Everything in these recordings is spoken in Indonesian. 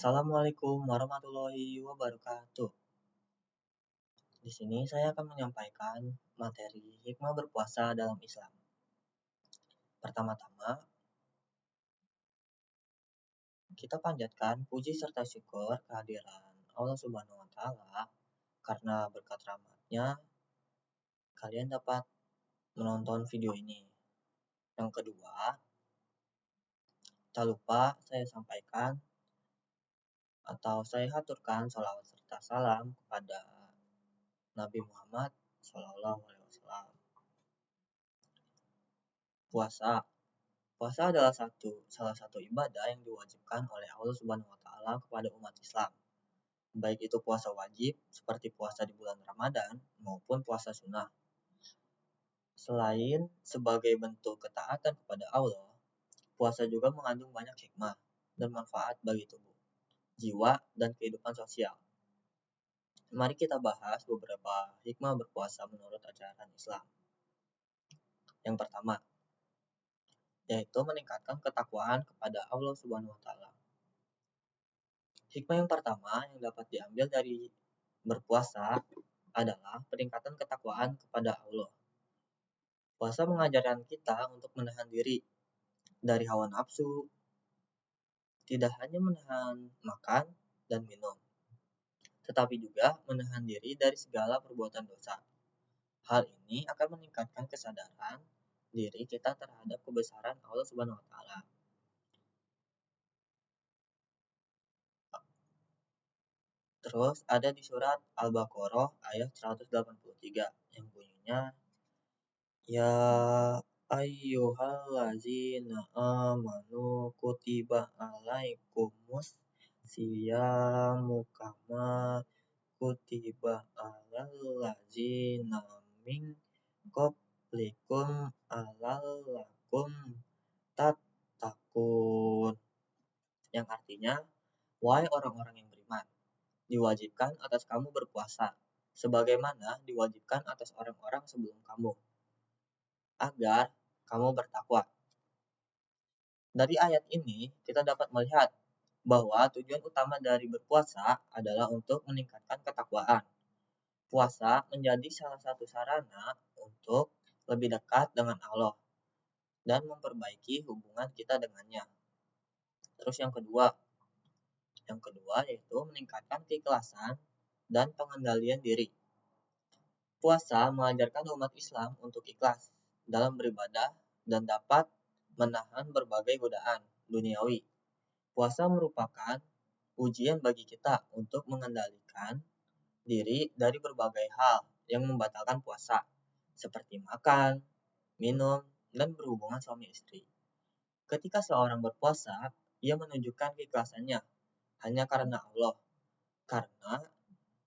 Assalamualaikum warahmatullahi wabarakatuh. Di sini saya akan menyampaikan materi hikmah berpuasa dalam Islam. Pertama-tama, kita panjatkan puji serta syukur kehadiran Allah Subhanahu wa taala karena berkat rahmatnya kalian dapat menonton video ini. Yang kedua, tak lupa saya sampaikan atau saya haturkan sholawat serta salam kepada Nabi Muhammad SAW. Puasa adalah salah satu ibadah yang diwajibkan oleh Allah Subhanahu wa taala kepada umat Islam. Baik itu puasa wajib seperti puasa di bulan Ramadan maupun puasa sunnah. Selain sebagai bentuk ketaatan kepada Allah, puasa juga mengandung banyak hikmah dan manfaat bagi tubuh, jiwa, dan kehidupan sosial. Mari kita bahas beberapa hikmah berpuasa menurut ajaran Islam. Yang pertama, yaitu meningkatkan ketakwaan kepada Allah Subhanahu wa taala. Hikmah yang pertama yang dapat diambil dari berpuasa adalah peningkatan ketakwaan kepada Allah. Puasa mengajarkan kita untuk menahan diri dari hawa nafsu, tidak hanya menahan makan dan minum, tetapi juga menahan diri dari segala perbuatan dosa. Hal ini akan meningkatkan kesadaran diri kita terhadap kebesaran Allah Subhanahu wa taala. Terus ada di surat Al-Baqarah ayat 183 yang bunyinya, Ya ayyuhallazina amanu kutiba alaikumus siyamu kama kutiba alal ladzina min qablikum la'allakum tattaqun. Yang artinya, wahai orang-orang yang beriman, diwajibkan atas kamu berpuasa sebagaimana diwajibkan atas orang-orang sebelum kamu, agar kamu bertakwa. Dari ayat ini, kita dapat melihat bahwa tujuan utama dari berpuasa adalah untuk meningkatkan ketakwaan. Puasa menjadi salah satu sarana untuk lebih dekat dengan Allah dan memperbaiki hubungan kita dengannya. Terus yang kedua yaitu meningkatkan keikhlasan dan pengendalian diri. Puasa mengajarkan umat Islam untuk ikhlas dalam beribadah dan dapat menahan berbagai godaan duniawi. Puasa merupakan ujian bagi kita untuk mengendalikan diri dari berbagai hal yang membatalkan puasa, seperti makan, minum, dan berhubungan suami istri. Ketika seorang berpuasa, ia menunjukkan keikhlasannya hanya karena Allah, karena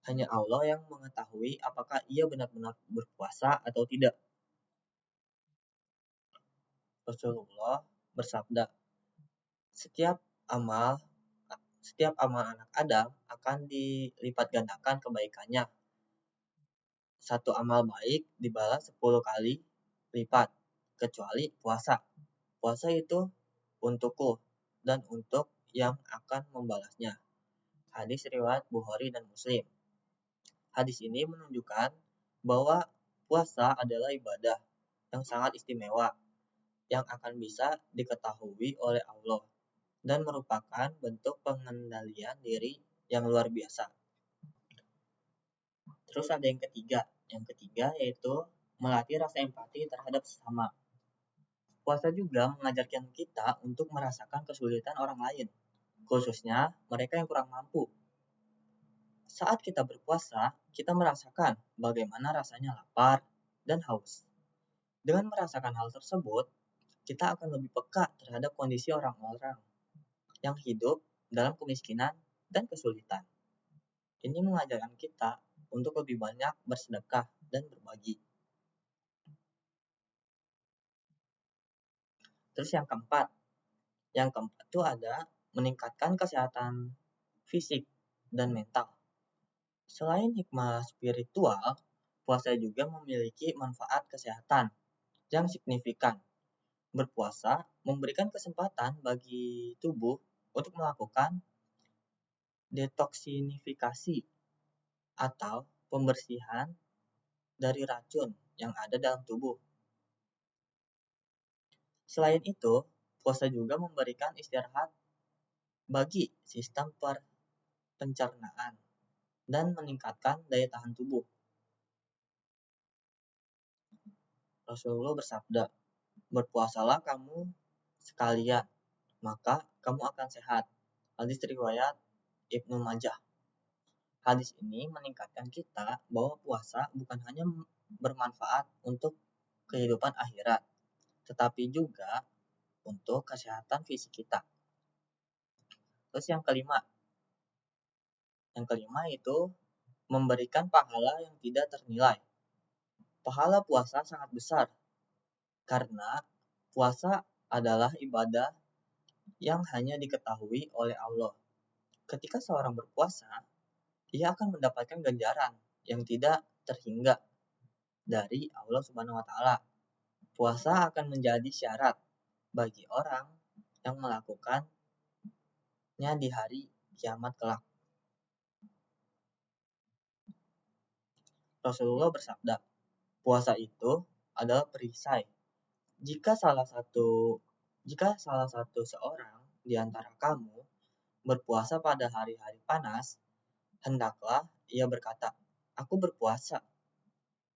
hanya Allah yang mengetahui apakah ia benar-benar berpuasa atau tidak. Rasulullah bersabda, setiap amal anak Adam akan dilipat gandakan kebaikannya. Satu amal baik dibalas 10 kali lipat, kecuali puasa. Puasa itu untukku dan untuk yang akan membalasnya. Hadis riwayat Bukhari dan Muslim. Hadis ini menunjukkan bahwa puasa adalah ibadah yang sangat istimewa yang akan bisa diketahui oleh Allah dan merupakan bentuk pengendalian diri yang luar biasa. Terus ada yang ketiga yaitu melatih rasa empati terhadap sesama. Puasa juga mengajarkan kita untuk merasakan kesulitan orang lain, khususnya mereka yang kurang mampu. Saat kita berpuasa, kita merasakan bagaimana rasanya lapar dan haus. Dengan merasakan hal tersebut, kita akan lebih peka terhadap kondisi orang-orang yang hidup dalam kemiskinan dan kesulitan. Ini mengajarkan kita untuk lebih banyak bersedekah dan berbagi. Terus yang keempat itu ada meningkatkan kesehatan fisik dan mental. Selain hikmah spiritual, puasa juga memiliki manfaat kesehatan yang signifikan. Berpuasa memberikan kesempatan bagi tubuh untuk melakukan detoksifikasi atau pembersihan dari racun yang ada dalam tubuh. Selain itu, puasa juga memberikan istirahat bagi sistem pencernaan dan meningkatkan daya tahan tubuh. Rasulullah bersabda, "Berpuasalah kamu sekalian, maka kamu akan sehat." Hadis riwayat Ibnu Majah. Hadis ini meningkatkan kita bahwa puasa bukan hanya bermanfaat untuk kehidupan akhirat, tetapi juga untuk kesehatan fisik kita. Terus yang kelima itu memberikan pahala yang tidak ternilai. Pahala puasa sangat besar karena puasa adalah ibadah yang hanya diketahui oleh Allah. Ketika seorang berpuasa, ia akan mendapatkan ganjaran yang tidak terhingga dari Allah Subhanahu wa taala. Puasa akan menjadi syarat bagi orang yang melakukannya di hari kiamat kelak. Rasulullah bersabda, puasa itu adalah perisai. Jika salah satu seorang di antara kamu berpuasa pada hari-hari panas, hendaklah ia berkata, "Aku berpuasa,"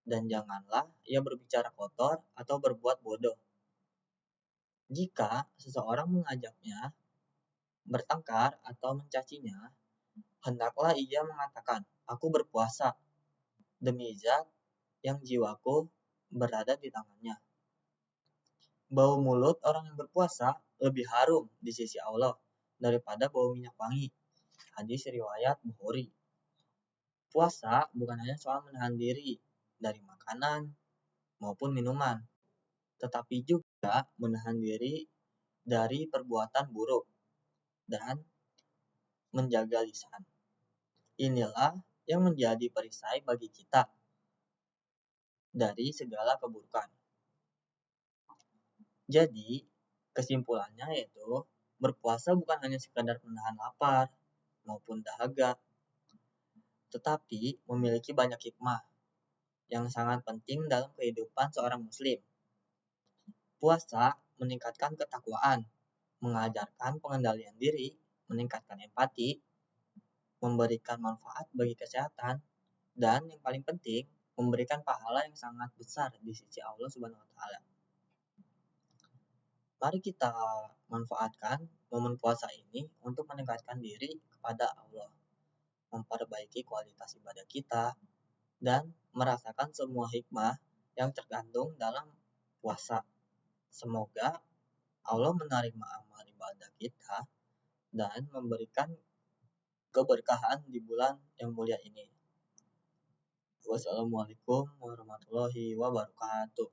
dan janganlah ia berbicara kotor atau berbuat bodoh. Jika seseorang mengajaknya bertengkar atau mencacinya, hendaklah ia mengatakan, "Aku berpuasa demi zat yang jiwaku berada di tangannya." Bau mulut orang yang berpuasa lebih harum di sisi Allah daripada bau minyak wangi. Hadis riwayat Bukhari. Puasa bukan hanya soal menahan diri dari makanan maupun minuman, tetapi juga menahan diri dari perbuatan buruk dan menjaga lisan. Inilah yang menjadi perisai bagi kita dari segala keburukan. Jadi, kesimpulannya yaitu berpuasa bukan hanya sekadar menahan lapar maupun dahaga, tetapi memiliki banyak hikmah yang sangat penting dalam kehidupan seorang muslim. Puasa meningkatkan ketakwaan, mengajarkan pengendalian diri, meningkatkan empati, memberikan manfaat bagi kesehatan, dan yang paling penting, memberikan pahala yang sangat besar di sisi Allah Subhanahu wa taala. Mari kita manfaatkan momen puasa ini untuk meningkatkan diri kepada Allah, memperbaiki kualitas ibadah kita, dan merasakan semua hikmah yang terkandung dalam puasa. Semoga Allah menerima amal ibadah kita dan memberikan keberkahan di bulan yang mulia ini. Wassalamualaikum warahmatullahi wabarakatuh.